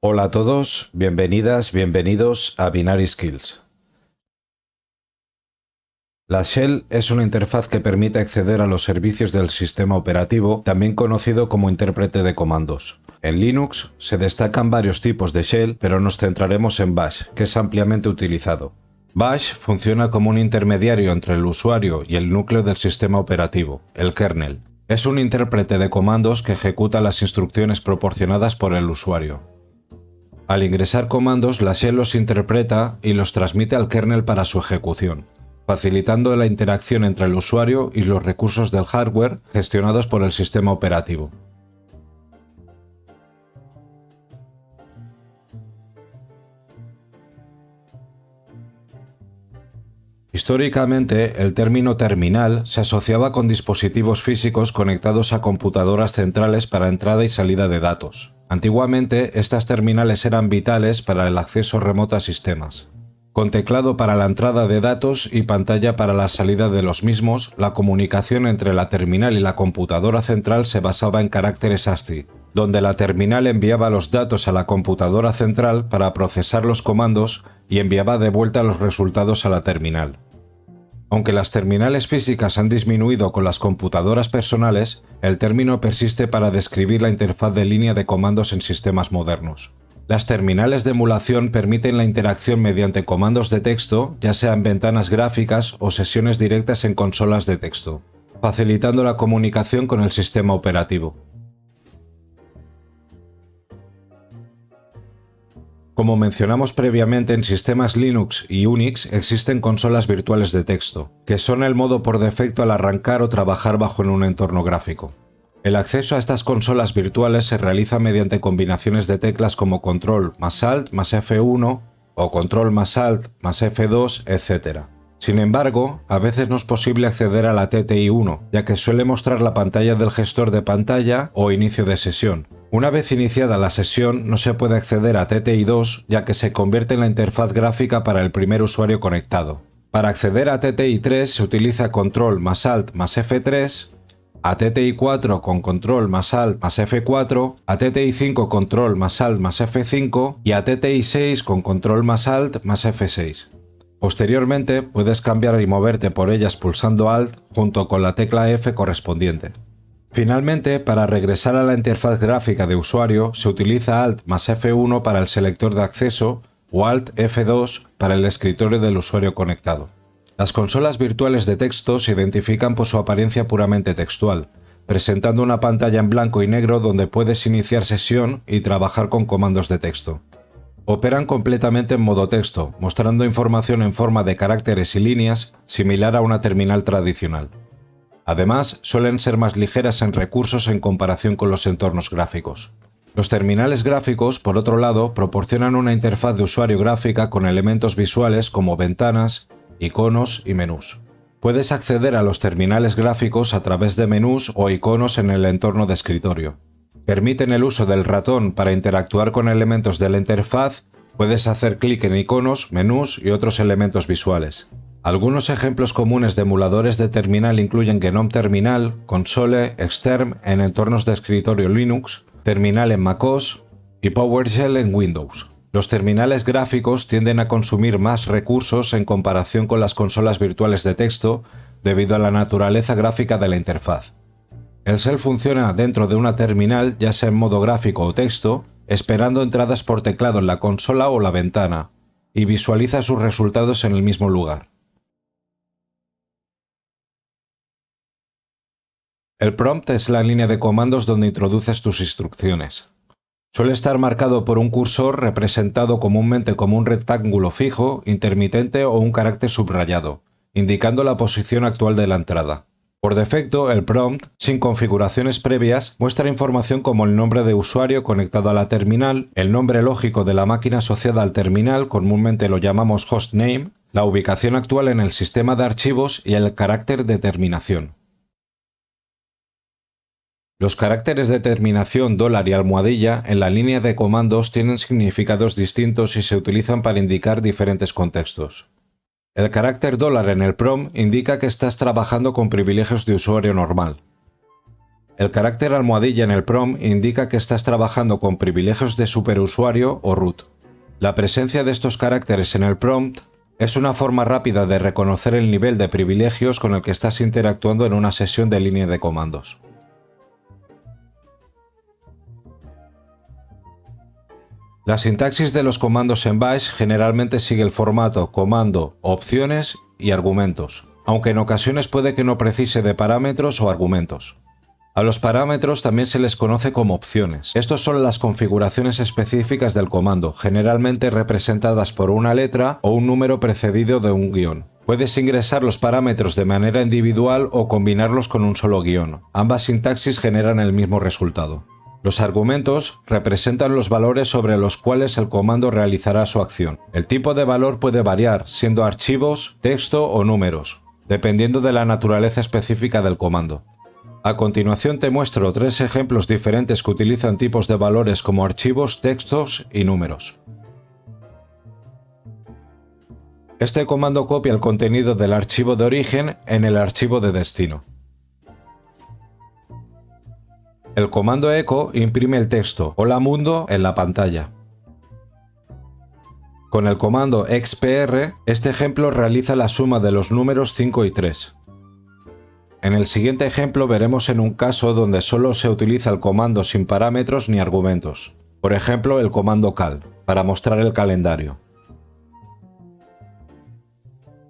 Hola a todos, bienvenidas, bienvenidos a Binary Skills. La shell es una interfaz que permite acceder a los servicios del sistema operativo, también conocido como intérprete de comandos. En Linux se destacan varios tipos de shell, pero nos centraremos en Bash, que es ampliamente utilizado. Bash funciona como un intermediario entre el usuario y el núcleo del sistema operativo, el kernel. Es un intérprete de comandos que ejecuta las instrucciones proporcionadas por el usuario. Al ingresar comandos, la shell los interpreta y los transmite al kernel para su ejecución, facilitando la interacción entre el usuario y los recursos del hardware gestionados por el sistema operativo. Históricamente, el término terminal se asociaba con dispositivos físicos conectados a computadoras centrales para entrada y salida de datos. Antiguamente, estas terminales eran vitales para el acceso remoto a sistemas. Con teclado para la entrada de datos y pantalla para la salida de los mismos, la comunicación entre la terminal y la computadora central se basaba en caracteres ASCII, donde la terminal enviaba los datos a la computadora central para procesar los comandos y enviaba de vuelta los resultados a la terminal. Aunque las terminales físicas han disminuido con las computadoras personales, el término persiste para describir la interfaz de línea de comandos en sistemas modernos. Las terminales de emulación permiten la interacción mediante comandos de texto, ya sean ventanas gráficas o sesiones directas en consolas de texto, facilitando la comunicación con el sistema operativo. Como mencionamos previamente, en sistemas Linux y Unix existen consolas virtuales de texto, que son el modo por defecto al arrancar o trabajar bajo en un entorno gráfico. El acceso a estas consolas virtuales se realiza mediante combinaciones de teclas como Control más Alt más F1 o Control más Alt más F2, etc. Sin embargo, a veces no es posible acceder a la TTI1, ya que suele mostrar la pantalla del gestor de pantalla o inicio de sesión. Una vez iniciada la sesión, no se puede acceder a TTI2, ya que se convierte en la interfaz gráfica para el primer usuario conectado. Para acceder a TTI3 se utiliza Control más Alt más F3, a TTI4 con Control más Alt más F4, a TTI5 Control más Alt más F5 y a TTI6 con Control más Alt más F6. Posteriormente, puedes cambiar y moverte por ellas pulsando Alt junto con la tecla F correspondiente. Finalmente, para regresar a la interfaz gráfica de usuario, se utiliza Alt más F1 para el selector de acceso o Alt F2 para el escritorio del usuario conectado. Las consolas virtuales de texto se identifican por su apariencia puramente textual, presentando una pantalla en blanco y negro donde puedes iniciar sesión y trabajar con comandos de texto. Operan completamente en modo texto, mostrando información en forma de caracteres y líneas, similar a una terminal tradicional. Además, suelen ser más ligeras en recursos en comparación con los entornos gráficos. Los terminales gráficos, por otro lado, proporcionan una interfaz de usuario gráfica con elementos visuales como ventanas, iconos y menús. Puedes acceder a los terminales gráficos a través de menús o iconos en el entorno de escritorio. Permiten el uso del ratón para interactuar con elementos de la interfaz. Puedes hacer clic en iconos, menús y otros elementos visuales. Algunos ejemplos comunes de emuladores de terminal incluyen GNOME Terminal, Console, Xterm en entornos de escritorio Linux, Terminal en MacOS y PowerShell en Windows. Los terminales gráficos tienden a consumir más recursos en comparación con las consolas virtuales de texto debido a la naturaleza gráfica de la interfaz. El shell funciona dentro de una terminal, ya sea en modo gráfico o texto, esperando entradas por teclado en la consola o la ventana, y visualiza sus resultados en el mismo lugar. El prompt es la línea de comandos donde introduces tus instrucciones. Suele estar marcado por un cursor representado comúnmente como un rectángulo fijo, intermitente o un carácter subrayado, indicando la posición actual de la entrada. Por defecto, el prompt, sin configuraciones previas, muestra información como el nombre de usuario conectado a la terminal, el nombre lógico de la máquina asociada al terminal, comúnmente lo llamamos hostname, la ubicación actual en el sistema de archivos y el carácter de terminación. Los caracteres de terminación $ y almohadilla en la línea de comandos tienen significados distintos y se utilizan para indicar diferentes contextos. El carácter $ en el prompt indica que estás trabajando con privilegios de usuario normal. El carácter almohadilla en el prompt indica que estás trabajando con privilegios de superusuario o root. La presencia de estos caracteres en el prompt es una forma rápida de reconocer el nivel de privilegios con el que estás interactuando en una sesión de línea de comandos. La sintaxis de los comandos en Bash generalmente sigue el formato comando, opciones y argumentos, aunque en ocasiones puede que no precise de parámetros o argumentos. A los parámetros también se les conoce como opciones. Estos son las configuraciones específicas del comando, generalmente representadas por una letra o un número precedido de un guión. Puedes ingresar los parámetros de manera individual o combinarlos con un solo guión. Ambas sintaxis generan el mismo resultado. Los argumentos representan los valores sobre los cuales el comando realizará su acción. El tipo de valor puede variar, siendo archivos, texto o números, dependiendo de la naturaleza específica del comando. A continuación te muestro 3 ejemplos diferentes que utilizan tipos de valores como archivos, textos y números. Este comando copia el contenido del archivo de origen en el archivo de destino. El comando echo imprime el texto "Hola mundo" en la pantalla. Con el comando xpr, este ejemplo realiza la suma de los números 5 y 3. En el siguiente ejemplo veremos en un caso donde solo se utiliza el comando sin parámetros ni argumentos. Por ejemplo, el comando cal, para mostrar el calendario.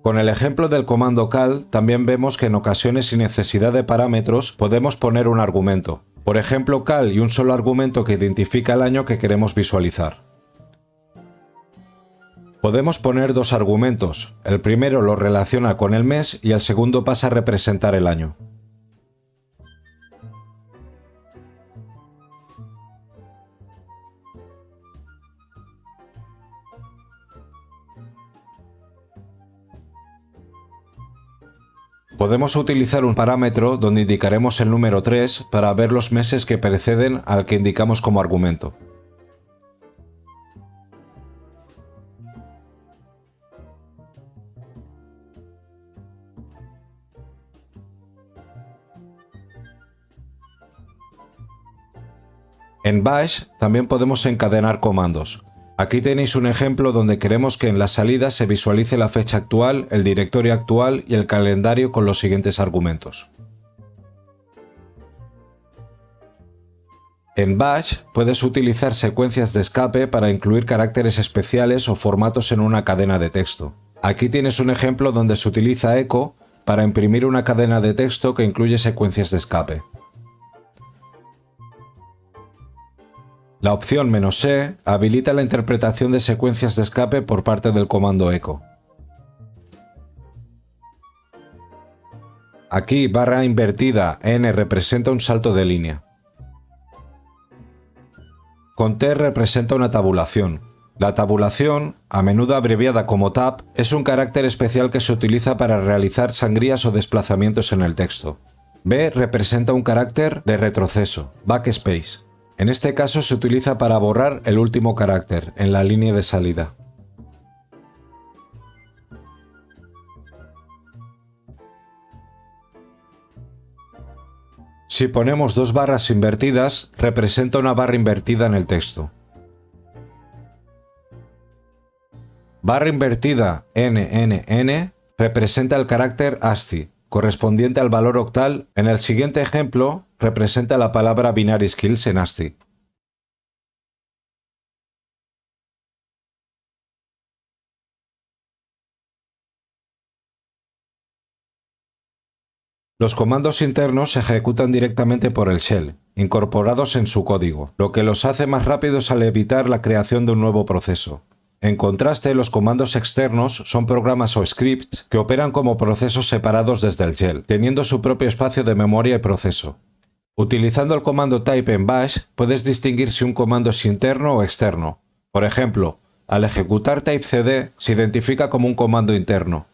Con el ejemplo del comando cal, también vemos que en ocasiones sin necesidad de parámetros podemos poner un argumento. Por ejemplo, cal y un solo argumento que identifica el año que queremos visualizar. Podemos poner 2 argumentos, el primero lo relaciona con el mes y el segundo pasa a representar el año. Podemos utilizar un parámetro donde indicaremos el número 3 para ver los meses que preceden al que indicamos como argumento. En Bash también podemos encadenar comandos. Aquí tenéis un ejemplo donde queremos que en la salida se visualice la fecha actual, el directorio actual y el calendario con los siguientes argumentos. En Bash puedes utilizar secuencias de escape para incluir caracteres especiales o formatos en una cadena de texto. Aquí tienes un ejemplo donde se utiliza echo para imprimir una cadena de texto que incluye secuencias de escape. La opción "-e" habilita la interpretación de secuencias de escape por parte del comando echo. Aquí /n representa un salto de línea. Con T representa una tabulación. La tabulación, a menudo abreviada como tab, es un carácter especial que se utiliza para realizar sangrías o desplazamientos en el texto. B representa un carácter de retroceso, backspace. En este caso se utiliza para borrar el último carácter en la línea de salida. Si ponemos 2 barras invertidas, representa una barra invertida en el texto. Barra invertida NNN representa el carácter ASCII, correspondiente al valor octal. En el siguiente ejemplo, representa la palabra binary skills en ASCII. Los comandos internos se ejecutan directamente por el shell, incorporados en su código, lo que los hace más rápidos al evitar la creación de un nuevo proceso. En contraste, los comandos externos son programas o scripts que operan como procesos separados desde el shell, teniendo su propio espacio de memoria y proceso. Utilizando el comando type en Bash, puedes distinguir si un comando es interno o externo. Por ejemplo, al ejecutar typecd se identifica como un comando interno,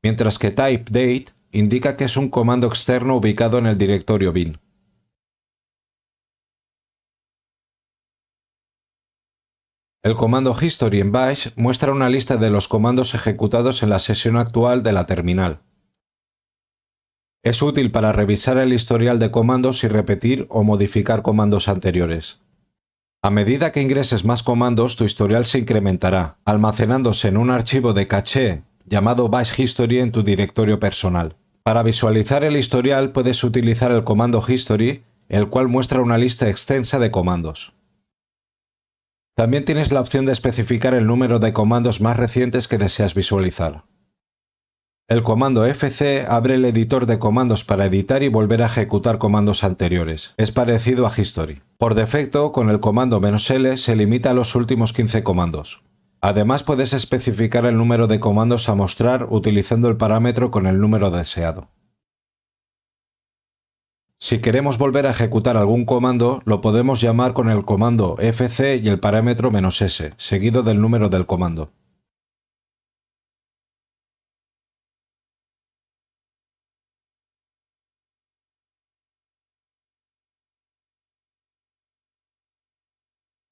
mientras que typedate indica que es un comando externo ubicado en el directorio bin. El comando history en Bash muestra una lista de los comandos ejecutados en la sesión actual de la terminal. Es útil para revisar el historial de comandos y repetir o modificar comandos anteriores. A medida que ingreses más comandos, tu historial se incrementará, almacenándose en un archivo de caché llamado Bash History en tu directorio personal. Para visualizar el historial puedes utilizar el comando History, el cual muestra una lista extensa de comandos. También tienes la opción de especificar el número de comandos más recientes que deseas visualizar. El comando fc abre el editor de comandos para editar y volver a ejecutar comandos anteriores. Es parecido a History. Por defecto, con el comando "-l" se limita a los últimos 15 comandos. Además, puedes especificar el número de comandos a mostrar utilizando el parámetro con el número deseado. Si queremos volver a ejecutar algún comando, lo podemos llamar con el comando fc y el parámetro "-s", seguido del número del comando.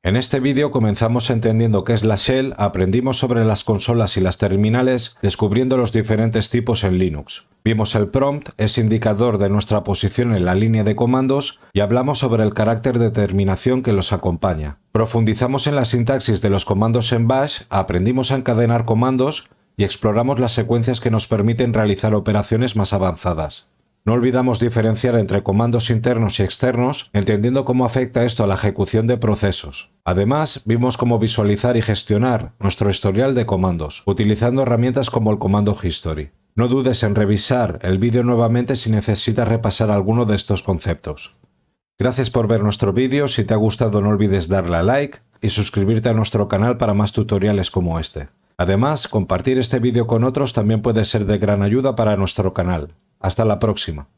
En este vídeo comenzamos entendiendo qué es la shell, aprendimos sobre las consolas y las terminales, descubriendo los diferentes tipos en Linux. Vimos el prompt, es indicador de nuestra posición en la línea de comandos, y hablamos sobre el carácter de terminación que los acompaña. Profundizamos en la sintaxis de los comandos en Bash, aprendimos a encadenar comandos y exploramos las secuencias que nos permiten realizar operaciones más avanzadas. No olvidamos diferenciar entre comandos internos y externos, entendiendo cómo afecta esto a la ejecución de procesos. Además, vimos cómo visualizar y gestionar nuestro historial de comandos, utilizando herramientas como el comando History. No dudes en revisar el vídeo nuevamente si necesitas repasar alguno de estos conceptos. Gracias por ver nuestro vídeo, si te ha gustado no olvides darle a like y suscribirte a nuestro canal para más tutoriales como este. Además, compartir este vídeo con otros también puede ser de gran ayuda para nuestro canal. Hasta la próxima.